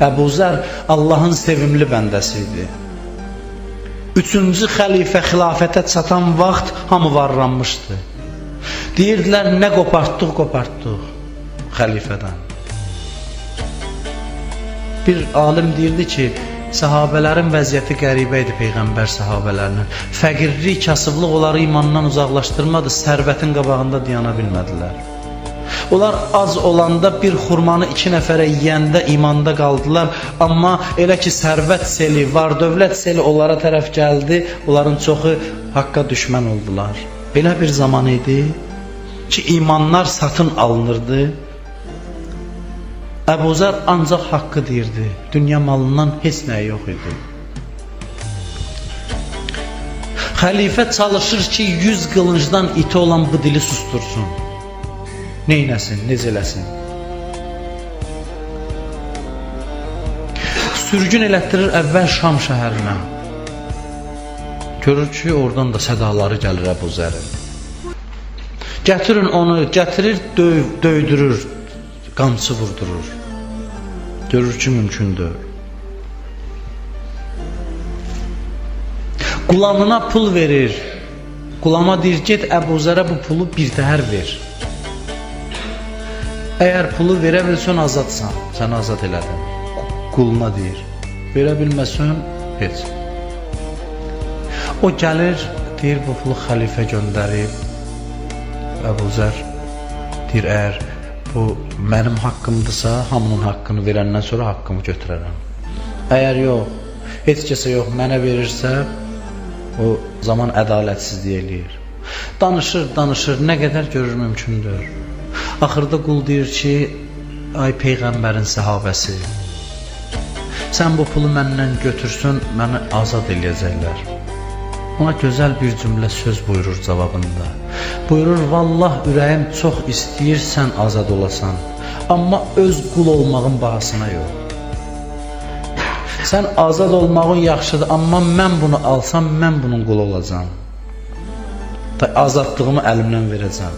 Əbu Zər Allahın sevimli bəndəsi idi. 3-cü xəlifə xilafətə çatan vaxt hamı varlanmışdı. Deyirdilər, nə qopartdıq xəlifədən. Bir alim deyirdi ki, səhabələrin vəziyyəti qəribə idi Peyğəmbər səhabələrinin. Fəqirlik, kasıblıq onları imandan uzaqlaşdırmadı, sərvətin qabağında dayana bilmədilər. Onlar az olanda bir xurmanı 2 nəfərə yeyəndə imanda qaldılar, amma elə ki sərvət seli, var dövlət seli onlara tərəf gəldi, onların çoxu haqqa düşmən oldular. Belə bir zaman idi ki imanlar satın alınırdı. Əbu Zər ancaq haqqı deyirdi, dünya malından heç nəyi yox idi. Xəlifə çalışır ki 100 qılıncdan iti olan bu dili sustursun. Neynəsin, necə eləsin? Sürgün elətdirir əvvəl Şam şəhərinə. Görür ki, oradan da sədaları gəlir Əbu Zərin. Gətirin onu, gətirir, döydürür, qamçı vurdurur. Görür ki, mümkündür. Qulamına pul verir. Qulama deyir, get Əbu Zərə bu pulu birtəhər ver. Əgər pulu verə bilsən azadsan, sən azad elədin. Quluna deyir, verə bilməsən, heç. O gəlir, deyir, bu pulu xəlifə göndərib. Əbu Zər deyir, əgər bu mənim haqqımdırsa, hamının haqqını verəndən sonra haqqımı götürərəm. Əgər yox, heç kəsə yox, mənə verirsə, o zaman ədalətsizlik eləyir. Danışır, nə qədər görür mümkündür. Axırda qul deyir ki, ay Peyğəmbərin səhabəsi, sən bu pulu məndən götürsün, məni azad eləyəcəklər. Ona gözəl bir cümlə söz buyurur cavabında. Buyurur, vallah ürəyim çox istəyir sən azad olasan, amma öz qul olmağın bahasına yox. Sən azad olmağın yaxşıdır, amma mən bunu alsam, mən bunun qulu olacam. Azadlığımı əlimdən verəcəm.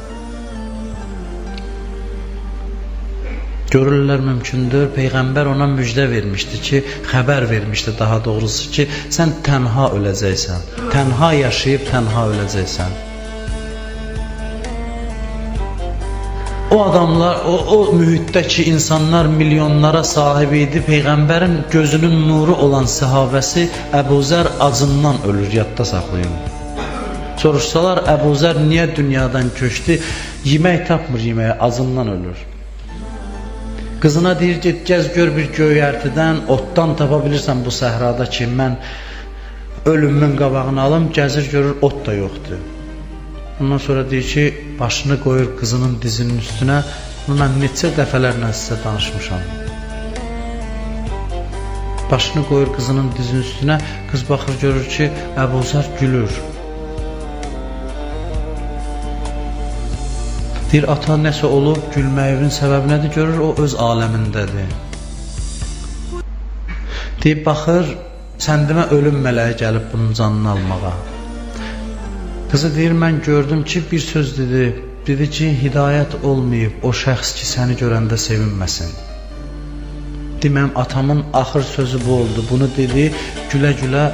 Görürlər mümkündür, Peyğəmbər ona müjdə vermişdi ki, xəbər vermişdi daha doğrusu ki, sən tənha öləcəksən, tənha yaşayıb tənha öləcəksən. O adamlar, o mühitdəki insanlar milyonlara sahib idi, Peyğəmbərin gözünün nuru olan səhabəsi Əbu Zər acından ölür, yadda saxlayın. Soruşsalar, Əbu Zər niyə dünyadan köçdü, yemək tapmır yeməyə, acından ölür. Qızına deyir, get gəz gör bir göyərtidən, otdan tapa bilirsən bu səhrada ki, mən ölümün qabağını alım, gəzir görür, ot da yoxdur. Ondan sonra deyir ki, başını qoyur qızının dizinin üstünə, mən neçə dəfələrlə sizə danışmışam. Başını qoyur qızının dizinin üstünə, qız baxır görür ki, Əbu Zər gülür. Deyir, ata nəsə olub, gülməyinin səbəbi nədir? Görür, o öz aləmindədir. Deyib, baxır, səndimə ölüm mələyi gəlib bunun canını almağa. Qızı deyir, mən gördüm ki, bir söz dedi. Dedi ki, hidayət olmayıb, o şəxs ki, səni görəndə sevinməsin. Deyim, atamın axır sözü bu oldu. Bunu dedi, gülə-gülə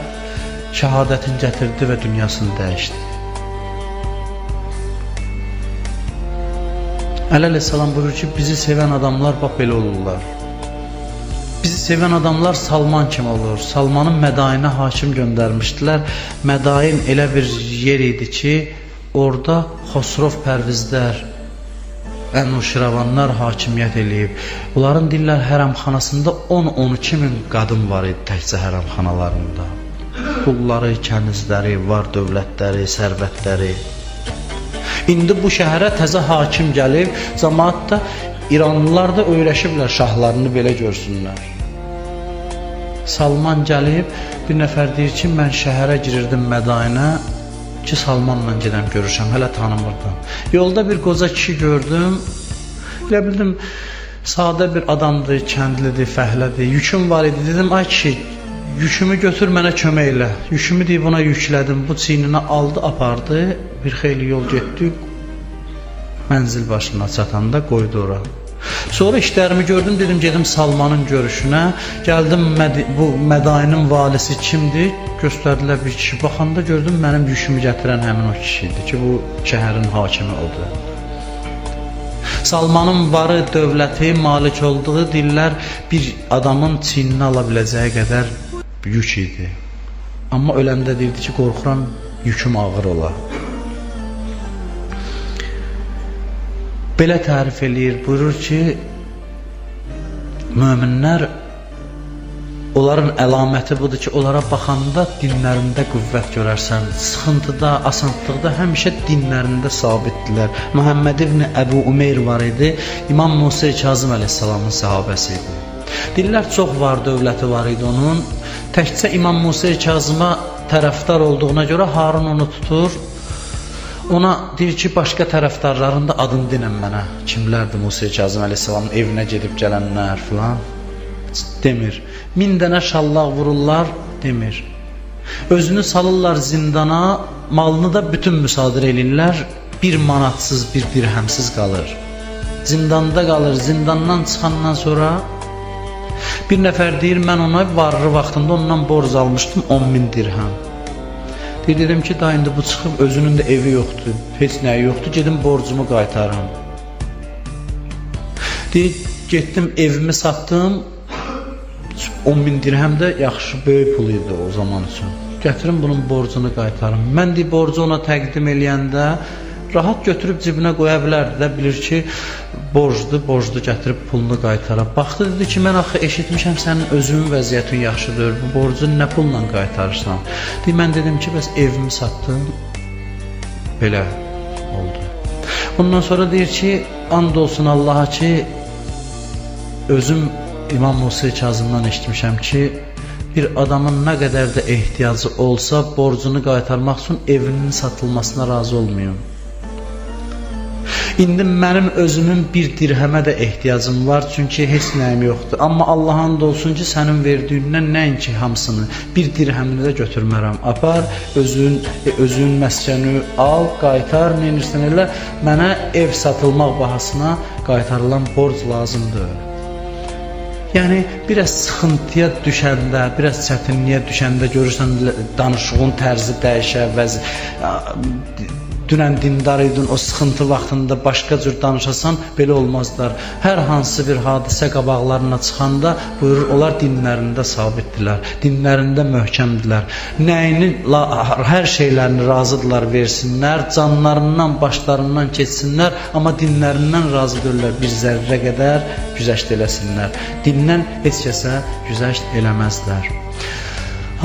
şəhadətini gətirdi və dünyasını dəyişdi. Əleyhissalam buyurur ki, bizi sevən adamlar bax belə olurlar. Bizi sevən adamlar Salman kimi olur. Salmanın Mədainə hakim göndərmişdilər. Mədain elə bir yer idi ki, orada Xosrov pərvizlər, Ənuşiravanlar hakimiyyət eləyib. Onların deyirlər, hərəmxanasında 10-12 min qadın var idi təkcə hərəmxanalarında. Qulları, kənizləri, var dövlətləri, sərvətləri. İndi bu şəhərə təzə hakim gəlib, cəmaat da İranlılar da öyrəşiblər şahlarını belə görsünlər. Salman gəlib, bir nəfər deyir ki, mən şəhərə girirdim Mədainə ki, Salmanla gedəm görüşəm, hələ tanımırdım. Yolda bir qoca kişi gördüm, elə bildim, sadə bir adamdır, kəndlidir, fəhlədir, yüküm var idi, dedim, ay kişi, yükümü götür mənə kömək elə. Yükümü deyib ona yüklədim, bu çiyninə aldı, apardı, bir xeyli yol getdik, mənzil başına çatanda qoydu ora. Sonra işlərimi gördüm, dedim gedim Salmanın görüşünə. Gəldim, bu Mədainin valisi kimdir? Göstərdilər bir kişi. Baxanda gördüm, mənim yükümü gətirən həmin o kişiydi ki, bu şəhərin hakimi odur. Salmanın varı, dövləti, malik olduğu dillər bir adamın çiynini ala biləcəyi qədər yük idi. Amma öləndə deyirdi ki, qorxuram yüküm ağır ola. Belə tərif eləyir, buyurur ki, möminlər, onların əlaməti budur ki, onlara baxanda dinlərində qüvvət görərsən, sıxıntıda, asanlıqda həmişə dinlərində sabitdilər. Muhammed ibn Əbu Umeyr var idi, İmam Musa Kazım əleyhissalamın səhabəsi idi. Dillər çox var, dövləti var idi onun. Təkcə İmam Musa Kazıma tərəfdar olduğuna görə Harun onu tutur. Ona deyir ki, başqa tərəfdarların da adını dinən mənə. Kimlərdir Musa Kazım əleyhissalamın evinə gedib gələnlər filan? Demir. 1000 dənə şallaq vururlar, demir. Özünü salırlar zindana, malını da bütün müsadirə edirlər, 1 manatsız, 1 dirhəmsiz qalır. Zindanda qalır, zindandan çıxandan sonra bir nəfər deyir, mən ona varlı vaxtında ondan borc almışdım 10.000 dirhəm. Dedim ki, da indi bu çıxıb, özünün də evi yoxdur, heç nəyi yoxdur, gedim borcumu qaytarım. Deyir, getdim, evimi satdım, 10.000 dirhəm də yaxşı, böyük pul idi o zaman üçün. Gətirim bunun borcunu qaytarım. Mən deyir, borcu ona təqdim eləyəndə rahat götürüb cibinə qoya bilərdi də, bilir ki, borclu gətirib pulunu qaytara. Baxdı, dedi ki, mən axı eşitmişəm sənin özünün vəziyyətin yaxşıdır, bu borcu nə pulla qaytarırsan? Deyir, mən dedim ki, bəs evimi satdım, belə oldu. Ondan sonra deyir ki, and olsun Allaha ki, özüm İmam Musa Kazımdan eşitmişəm ki, bir adamın nə qədər də ehtiyacı olsa, borcunu qaytarmaq üçün evinin satılmasına razı olmayın. İndi mənim özümün 1 dirhəmə də ehtiyacım var, çünki heç nəyim yoxdur. Amma Allaha and olsun ki, sənin verdiyindən nəinki hamısını, 1 dirhəmini də götürmərəm. Apar, özün məskəni al, qaytar, neyirsən elə, mənə ev satılmaq bahasına qaytarılan borc lazımdır. Yəni, biraz sıxıntıya düşəndə, biraz çətinliyə düşəndə görürsən, danışığın tərzi dəyişər, dünən dindar idin, o sıxıntı vaxtında başqa cür danışasan, belə olmazlar. Hər hansı bir hadisə qabaqlarına çıxanda, buyurur, onlar dinlərində sabitdilər, dinlərində möhkəmdilər. Nəyini, hər şeylərini razıdırlar versinlər, canlarından, başlarından keçsinlər, amma dinlərindən razı dörlər, bir zərrə qədər güzəşt eləsinlər. Dindən heç kəsə güzəşt eləməzlər.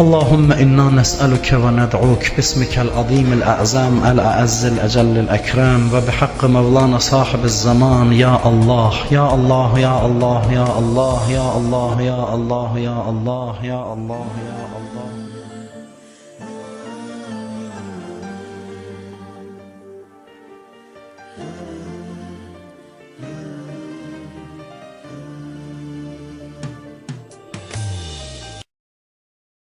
اللهم إنا نسألك وندعوك باسمك العظيم الأعظم الأعز الأجل الأكرم وبحق مولانا صاحب الزمان يا الله يا الله يا الله يا الله يا الله يا الله يا الله يا الله يا الله